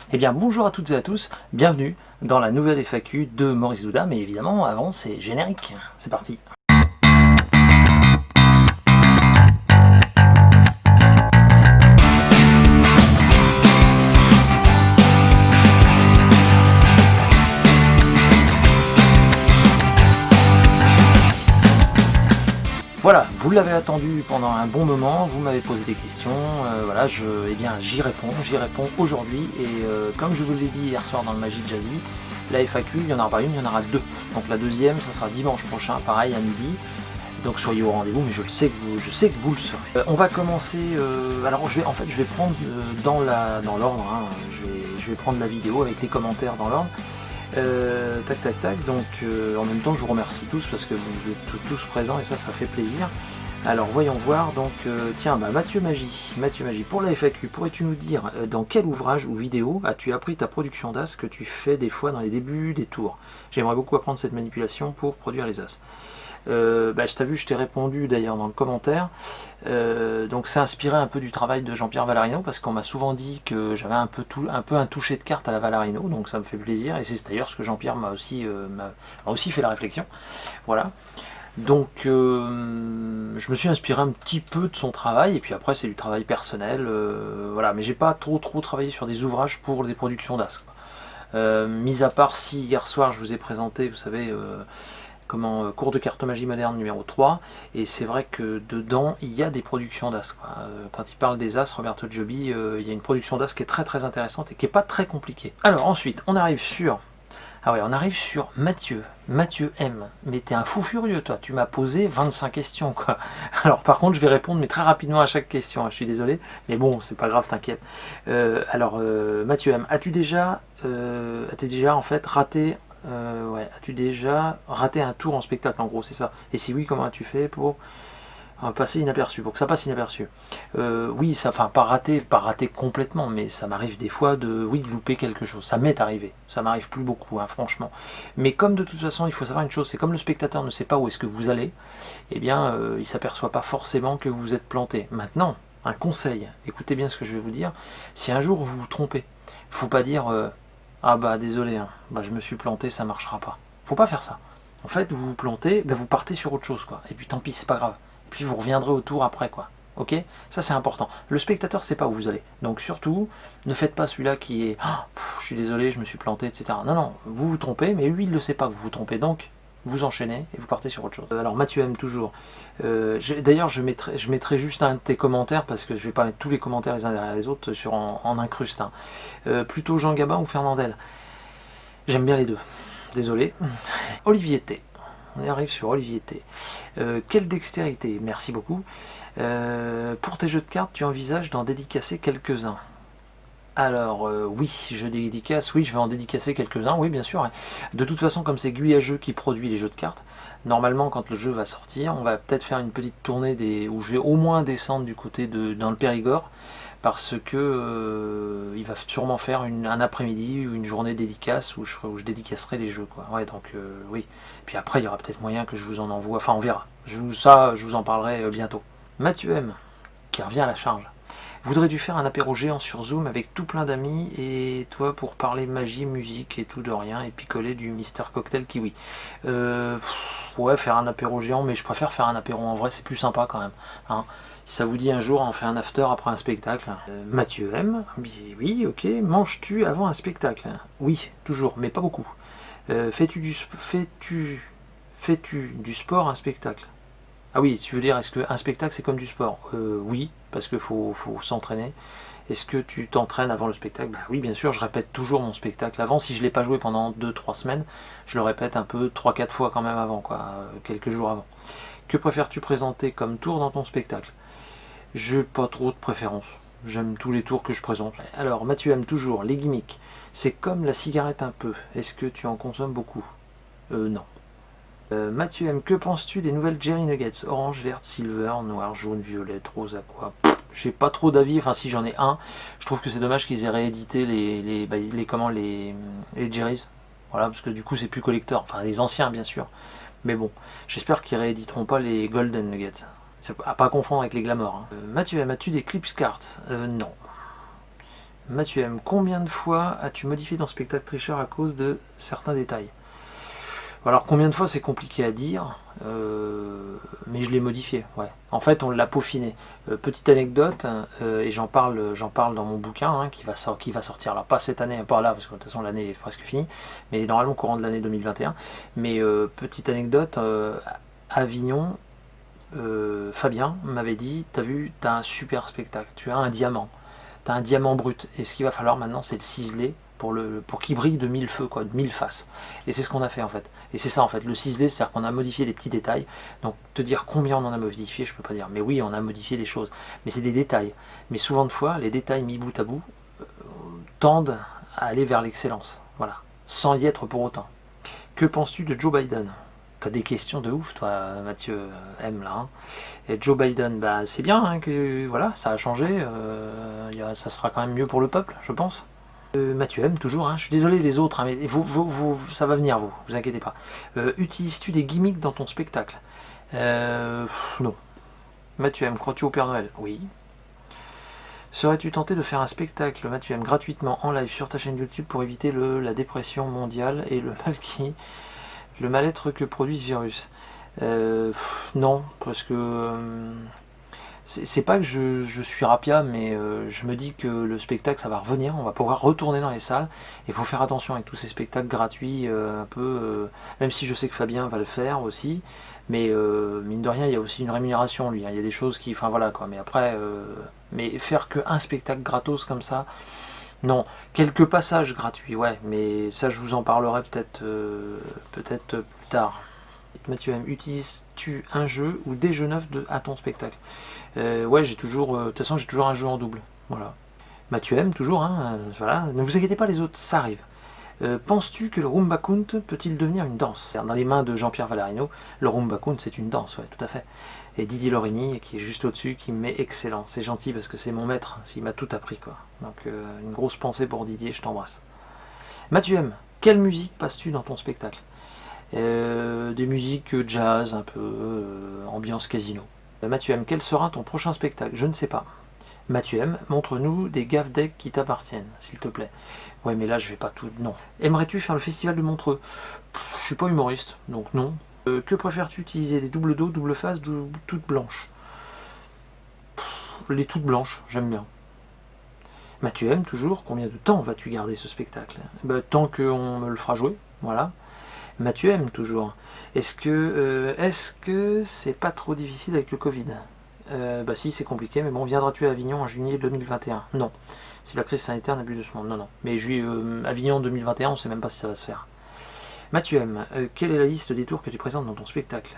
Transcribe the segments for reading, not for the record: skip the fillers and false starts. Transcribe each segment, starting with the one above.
Eh bien bonjour à toutes et à tous, bienvenue dans la nouvelle FAQ de Maurice Douda, mais évidemment avant c'est générique, c'est parti. Voilà, vous l'avez attendu pendant un bon moment, vous m'avez posé des questions, voilà, j'y réponds aujourd'hui, et comme je vous l'ai dit hier soir dans le Magic Jazzy, la FAQ, il n'y en aura pas une, il y en aura deux. Donc la deuxième, ça sera dimanche prochain, pareil à midi. Donc soyez au rendez-vous, mais je sais que vous le serez. On va commencer. Alors je vais prendre dans l'ordre. Hein, je vais prendre la vidéo avec les commentaires dans l'ordre. Tac. Donc en même temps, je vous remercie tous parce que vous êtes tous présents et ça fait plaisir. Alors voyons voir. Donc tiens, Mathieu Magie, pour la FAQ, pourrais-tu nous dire dans quel ouvrage ou vidéo as-tu appris ta production d'as que tu fais des fois dans les débuts des tours? J'aimerais beaucoup apprendre cette manipulation pour produire les as. Je t'ai répondu d'ailleurs dans le commentaire. Donc c'est inspiré un peu du travail de Jean-Pierre Valarino parce qu'on m'a souvent dit que j'avais un peu un toucher de carte à la Valarino, donc ça me fait plaisir et c'est d'ailleurs ce que Jean-Pierre m'a aussi fait la réflexion. Voilà. Donc je me suis inspiré un petit peu de son travail et puis après c'est du travail personnel, voilà. Mais j'ai pas trop travaillé sur des ouvrages pour des productions d'as. Mis à part si hier soir je vous ai présenté, vous savez. Cours de cartomagie moderne numéro 3, et c'est vrai que dedans il y a des productions d'as. Quand il parle des as, Roberto Giobbi, il y a une production d'as qui est très intéressante et qui est pas très compliquée. Alors ensuite, on arrive sur Mathieu M. Mais t'es un fou furieux, toi, tu m'as posé 25 questions, quoi. Alors par contre, je vais répondre, mais très rapidement à chaque question, je suis désolé, mais bon, c'est pas grave, t'inquiète. Mathieu M, as-tu déjà en fait raté as-tu déjà raté un tour en spectacle, en gros, c'est ça? Et si oui, comment as-tu fait pour passer inaperçu, pour que ça passe inaperçu? Oui, pas raté complètement, mais ça m'arrive des fois de louper quelque chose. Ça m'est arrivé, ça m'arrive plus beaucoup, hein, franchement. Mais comme de toute façon, il faut savoir une chose, c'est comme le spectateur ne sait pas où est-ce que vous allez, eh bien, il s'aperçoit pas forcément que vous êtes planté. Maintenant, un conseil, écoutez bien ce que je vais vous dire. Si un jour vous vous trompez, faut pas dire ah désolé, hein, je me suis planté, ça marchera pas. Faut pas faire ça. En fait, vous vous plantez, vous partez sur autre chose, quoi. Et puis tant pis, c'est pas grave. Et puis vous reviendrez au tour après, quoi. Ok? Ça c'est important. Le spectateur sait pas où vous allez. Donc surtout, ne faites pas celui-là qui est je suis désolé, je me suis planté, etc. Non, vous vous trompez, mais lui il ne le sait pas que vous vous trompez. Donc vous enchaînez et vous partez sur autre chose. Alors Mathieu aime toujours. D'ailleurs, je mettrai juste un de tes commentaires parce que je vais pas mettre tous les commentaires les uns derrière les autres en incruste. Hein. Plutôt Jean Gabin ou Fernandel? J'aime bien les deux. Désolé. Olivier T. On arrive sur Olivier T. Quelle dextérité, merci beaucoup. Pour tes jeux de cartes, tu envisages d'en dédicacer quelques-uns? Alors oui, je vais en dédicacer quelques-uns, oui bien sûr. Hein. De toute façon, comme c'est Guyageux qui produit les jeux de cartes, normalement quand le jeu va sortir, on va peut-être faire une petite tournée où je vais au moins descendre du côté dans le Périgord, parce que il va sûrement faire un après-midi ou une journée dédicace où je dédicacerai les jeux, quoi. Ouais, donc oui. Puis après, il y aura peut-être moyen que je vous en envoie, enfin on verra. Je vous en parlerai bientôt. Mathieu M, qui revient à la charge. Voudrais-tu faire un apéro géant sur Zoom avec tout plein d'amis et toi pour parler magie, musique et tout de rien et picoler du Mister Cocktail Kiwi? Ouais, faire un apéro géant, mais je préfère faire un apéro en vrai, c'est plus sympa quand même. Hein. Si ça vous dit un jour, on fait un after après un spectacle. Mathieu M, oui, ok. Manges-tu avant un spectacle? Oui, toujours, mais pas beaucoup. Fais-tu du sport un spectacle? Ah oui, tu veux dire, est-ce qu'un spectacle c'est comme du sport? Oui, parce qu'il faut s'entraîner. Est-ce que tu t'entraînes avant le spectacle? Oui, bien sûr, je répète toujours mon spectacle avant. Si je ne l'ai pas joué pendant 2-3 semaines, je le répète un peu 3-4 fois quand même avant, quoi, quelques jours avant. Que préfères-tu présenter comme tour dans ton spectacle? Je n'ai pas trop de préférence. J'aime tous les tours que je présente. Alors, Mathieu aime toujours les gimmicks. C'est comme la cigarette un peu. Est-ce que tu en consommes beaucoup? Non. Mathieu M, que penses-tu des nouvelles Jerry Nuggets? Orange, verte, silver, noir, jaune, violette, rose, aqua. J'ai pas trop d'avis, enfin si j'en ai un. Je trouve que c'est dommage qu'ils aient réédité les Jerry's. Voilà, parce que du coup c'est plus collector. Enfin les anciens bien sûr. Mais bon, j'espère qu'ils rééditeront pas les Golden Nuggets. C'est à pas confondre avec les Glamour. Hein. Mathieu M, as-tu des Clips Cards? Non. Mathieu M, combien de fois as-tu modifié ton spectacle tricheur à cause de certains détails? Alors combien de fois c'est compliqué à dire, mais je l'ai modifié, ouais. En fait on l'a peaufiné. Petite anecdote, et j'en parle dans mon bouquin qui va sortir, alors pas cette année, pas là, parce que de toute façon l'année est presque finie, mais normalement au courant de l'année 2021. Mais petite anecdote, Avignon, Fabien m'avait dit, t'as vu, t'as un super spectacle, tu as un diamant. T'as un diamant brut. Et ce qu'il va falloir maintenant, c'est le ciseler pour qu'il brille de 1000 feux, quoi, de 1000 faces. Et c'est ce qu'on a fait en fait. Et c'est ça en fait, le ciselé, c'est-à-dire qu'on a modifié les petits détails. Donc te dire combien on en a modifié, je peux pas dire. Mais oui, on a modifié des choses. Mais c'est des détails. Mais souvent de fois, les détails mis bout à bout tendent à aller vers l'excellence. Voilà. Sans y être pour autant. Que penses-tu de Joe Biden? T'as des questions de ouf, toi, Mathieu M, là. Et Joe Biden, bah, c'est bien que voilà, ça a changé. Ça sera quand même mieux pour le peuple, je pense. Mathieu M, toujours. Je suis désolé les autres, mais ça va venir, vous inquiétez pas. Utilises-tu des gimmicks dans ton spectacle? Non. Mathieu M, crois-tu au Père Noël? Oui. Serais-tu tenté de faire un spectacle, Mathieu M, gratuitement en live sur ta chaîne YouTube pour éviter la dépression mondiale et le mal-être que produit ce virus? Non, parce que c'est pas que je suis rapia, mais je me dis que le spectacle ça va revenir, on va pouvoir retourner dans les salles. Il faut faire attention avec tous ces spectacles gratuits, un peu, même si je sais que Fabien va le faire aussi, mais mine de rien, il y a aussi une rémunération lui. Il y a des choses qui, enfin voilà quoi. Mais après, mais faire qu'un spectacle gratos comme ça, non. Quelques passages gratuits, ouais, mais ça je vous en parlerai peut-être plus tard. Mathieu M, utilises-tu un jeu ou des jeux neufs à ton spectacle? Ouais, j'ai toujours, de toute façon, j'ai toujours un jeu en double. Voilà. Mathieu M, toujours, voilà. Ne vous inquiétez pas, les autres, ça arrive. Penses-tu que le Rumba Kunt peut-il devenir une danse? Dans les mains de Jean-Pierre Valerino, le Rumba Kunt c'est une danse, ouais, tout à fait. Et Didier Lorini, qui est juste au-dessus, qui me met excellent. C'est gentil parce que c'est mon maître, il m'a tout appris, quoi. Donc, une grosse pensée pour Didier, je t'embrasse. Mathieu M, quelle musique passes-tu dans ton spectacle? Des musiques jazz, un peu ambiance casino. Mathieu M, quel sera ton prochain spectacle? Je ne sais pas. Mathieu M, montre-nous des gaff decks qui t'appartiennent, s'il te plaît. Ouais, mais là, je vais pas tout. Non. Aimerais-tu faire le festival de Montreux? Je suis pas humoriste, donc non. Que préfères-tu utiliser, des doubles dos, double face, toutes blanches? Les toutes blanches, j'aime bien. Mathieu M, toujours, combien de temps vas-tu garder ce spectacle? Tant qu'on me le fera jouer, voilà. Mathieu M, toujours. Est-ce que c'est pas trop difficile avec le Covid? Bah si, c'est compliqué, mais bon, viendras-tu à Avignon en juillet 2021? Non. Si la crise sanitaire n'a plus de ce monde, non, non. Mais Avignon 2021, on sait même pas si ça va se faire. Mathieu M, quelle est la liste des tours que tu présentes dans ton spectacle?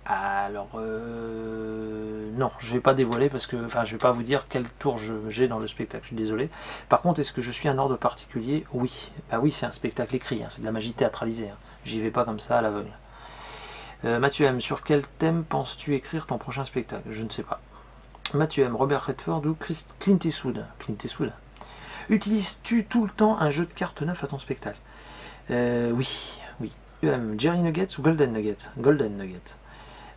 Alors, non, je vais pas dévoiler parce que, enfin, je vais pas vous dire quel tour j'ai dans le spectacle, je suis désolé. Par contre, est-ce que je suis un ordre particulier? Oui. Bah oui, c'est un spectacle écrit, c'est de la magie théâtralisée. J'y vais pas comme ça à l'aveugle. Mathieu M, sur quel thème penses-tu écrire ton prochain spectacle? Je ne sais pas. Mathieu M, Robert Redford ou Clint Eastwood? Clint Eastwood. Utilises-tu tout le temps un jeu de cartes neuf à ton spectacle? Oui, oui. Mathieu M, Jerry Nuggets ou Golden Nuggets? Golden Nuggets.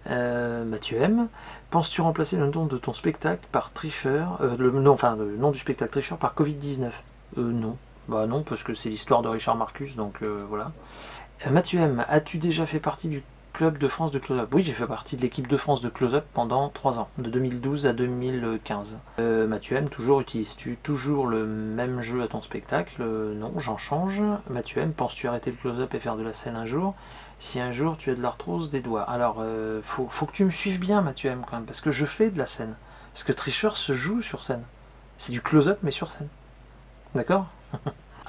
Mathieu M, penses-tu remplacer le nom de ton spectacle par tricheur, le nom du spectacle tricheur par Covid-19? Non. Bah non, parce que c'est l'histoire de Richard Marcus, donc voilà. Mathieu M, as-tu déjà fait partie du club de France de close-up? Oui, j'ai fait partie de l'équipe de France de close-up pendant 3 ans, de 2012 à 2015. Mathieu M, utilises-tu toujours le même jeu à ton spectacle? Non, j'en change. Mathieu M, penses-tu arrêter le close-up et faire de la scène un jour? Si un jour tu as de l'arthrose des doigts. Alors, faut que tu me suives bien, Mathieu M, quand même, parce que je fais de la scène. Parce que Tricheur se joue sur scène. C'est du close-up, mais sur scène. D'accord?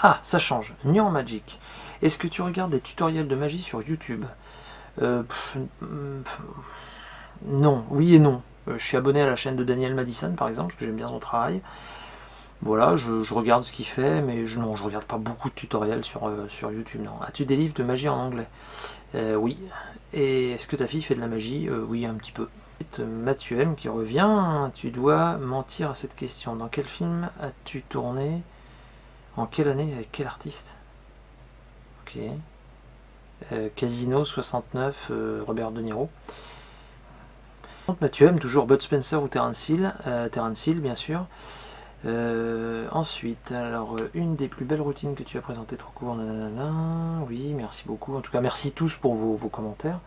Ah, ça change. Nyan Magic. Est-ce que tu regardes des tutoriels de magie sur YouTube? Non, oui et non. Je suis abonné à la chaîne de Daniel Madison, par exemple, parce que j'aime bien son travail. Voilà, je regarde ce qu'il fait, mais non, je regarde pas beaucoup de tutoriels sur YouTube. Non. As-tu des livres de magie en anglais? Oui. Et est-ce que ta fille fait de la magie? Oui, un petit peu. Mathieu M qui revient. Tu dois mentir à cette question. Dans quel film as-tu tourné? En quelle année? Avec quel artiste? Ok. Casino 69, Robert De Niro. Mathieu M, toujours Bud Spencer ou Terence Hill? Terence Hill, bien sûr. Ensuite, alors, une des plus belles routines que tu as présentées, trop court, nanana. Oui, merci beaucoup. En tout cas, merci tous pour vos commentaires.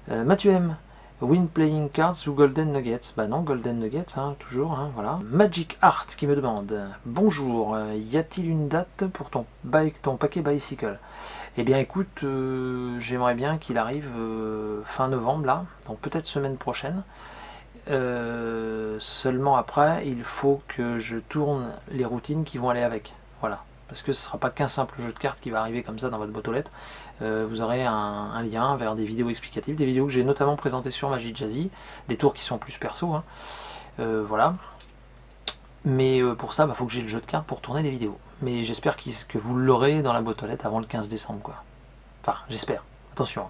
Mathieu M. Win playing cards ou Golden Nuggets? Bah non, Golden Nuggets, hein, toujours, hein, voilà. Magic Art qui me demande: bonjour, y a-t-il une date pour ton paquet Bicycle? Eh bien écoute, j'aimerais bien qu'il arrive fin novembre là, donc peut-être semaine prochaine. Seulement après, il faut que je tourne les routines qui vont aller avec. Voilà. Parce que ce ne sera pas qu'un simple jeu de cartes qui va arriver comme ça dans votre boîte aux lettres. Vous aurez un lien vers des vidéos explicatives, des vidéos que j'ai notamment présentées sur Magic Jazzy, des tours qui sont plus perso. Hein. Voilà. Mais pour ça, il faut que j'ai le jeu de cartes pour tourner les vidéos. Mais j'espère que vous l'aurez dans la boîte aux lettres avant le 15 décembre. Quoi. Enfin, j'espère. Attention.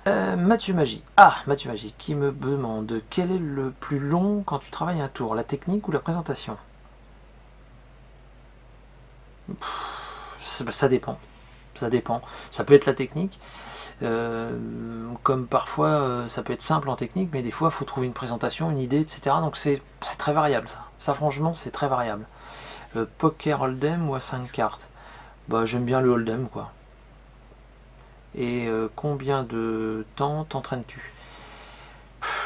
Mathieu Magie. Ah, Mathieu Magie qui me demande: quel est le plus long quand tu travailles un tour, la technique ou la présentation? Ça dépend. Ça dépend. Ça peut être la technique, comme parfois ça peut être simple en technique, mais des fois il faut trouver une présentation, une idée, etc. Donc c'est très variable ça. Ça franchement c'est très variable. Poker Hold'em ou à 5 cartes? Bah j'aime bien le Hold'em quoi. Et combien de temps t'entraînes-tu?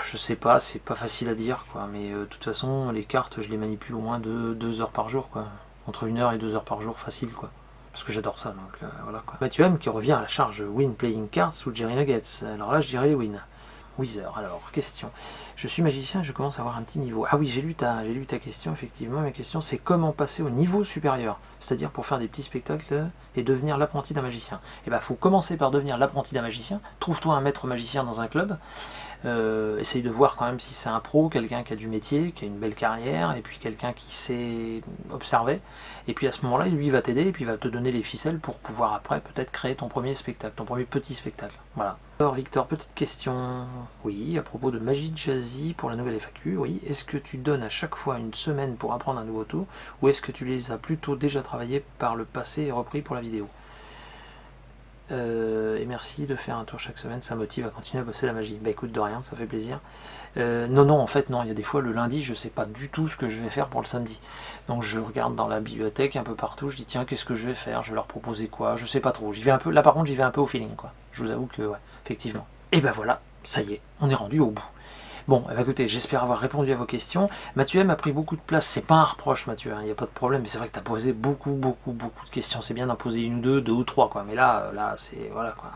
Je sais pas, c'est pas facile à dire quoi, mais de toute façon les cartes je les manipule au moins de 2 heures par jour quoi. Entre 1 heure et 2 heures par jour facile quoi. Parce que j'adore ça donc voilà quoi. Mathieu M qui revient à la charge: Win Playing Cards ou Jerry Nuggets? Alors là je dirais les Win. Wither, alors question. Je suis magicien et je commence à avoir un petit niveau. Ah oui, j'ai lu ta question, effectivement. Ma question c'est: comment passer au niveau supérieur? C'est-à-dire pour faire des petits spectacles et devenir l'apprenti d'un magicien. Et bah faut commencer par devenir l'apprenti d'un magicien. Trouve-toi un maître magicien dans un club. Essaye de voir quand même si c'est un pro, quelqu'un qui a du métier, qui a une belle carrière, et puis quelqu'un qui sait observer. Et puis à ce moment-là, lui va t'aider et puis il va te donner les ficelles pour pouvoir après peut-être créer ton premier spectacle, ton premier petit spectacle. Voilà. Alors Victor, petite question. Oui, à propos de Magic Jazzy pour la nouvelle FAQ. Oui, est-ce que tu donnes à chaque fois une semaine pour apprendre un nouveau tour, ou est-ce que tu les as plutôt déjà travaillés par le passé et repris pour la vidéo? Et merci de faire un tour chaque semaine, ça motive à continuer à bosser la magie. Bah écoute, de rien, ça fait plaisir. Non, en fait, non, il y a des fois le lundi, je sais pas du tout ce que je vais faire pour le samedi. Donc je regarde dans la bibliothèque un peu partout, je dis tiens, qu'est-ce que je vais faire? Je vais leur proposer quoi? Je sais pas trop. J'y vais un peu, là par contre, j'y vais un peu au feeling, quoi. Je vous avoue que, ouais, effectivement. Et ben voilà, ça y est, on est rendu au bout. Bon, eh ben écoutez, j'espère avoir répondu à vos questions. Mathieu M a pris beaucoup de place, c'est pas un reproche Mathieu, il n'y a pas de problème, mais c'est vrai que tu as posé beaucoup de questions, c'est bien d'en poser une ou deux ou trois, quoi. Mais là c'est, voilà, quoi.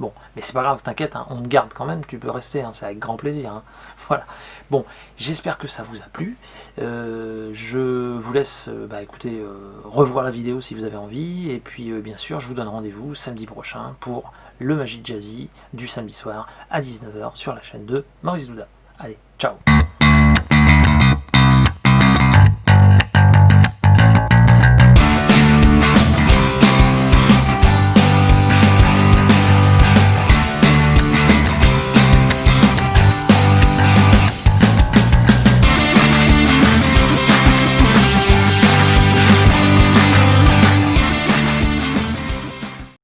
Bon, mais c'est pas grave, t'inquiète, hein, on te garde quand même, tu peux rester, hein, c'est avec grand plaisir. Hein. Voilà. Bon, j'espère que ça vous a plu. Je vous laisse, écoutez, revoir la vidéo si vous avez envie, et puis bien sûr, je vous donne rendez-vous samedi prochain pour le Magic Jazzy du samedi soir à 19 h sur la chaîne de Maurice Douda. Allez, ciao!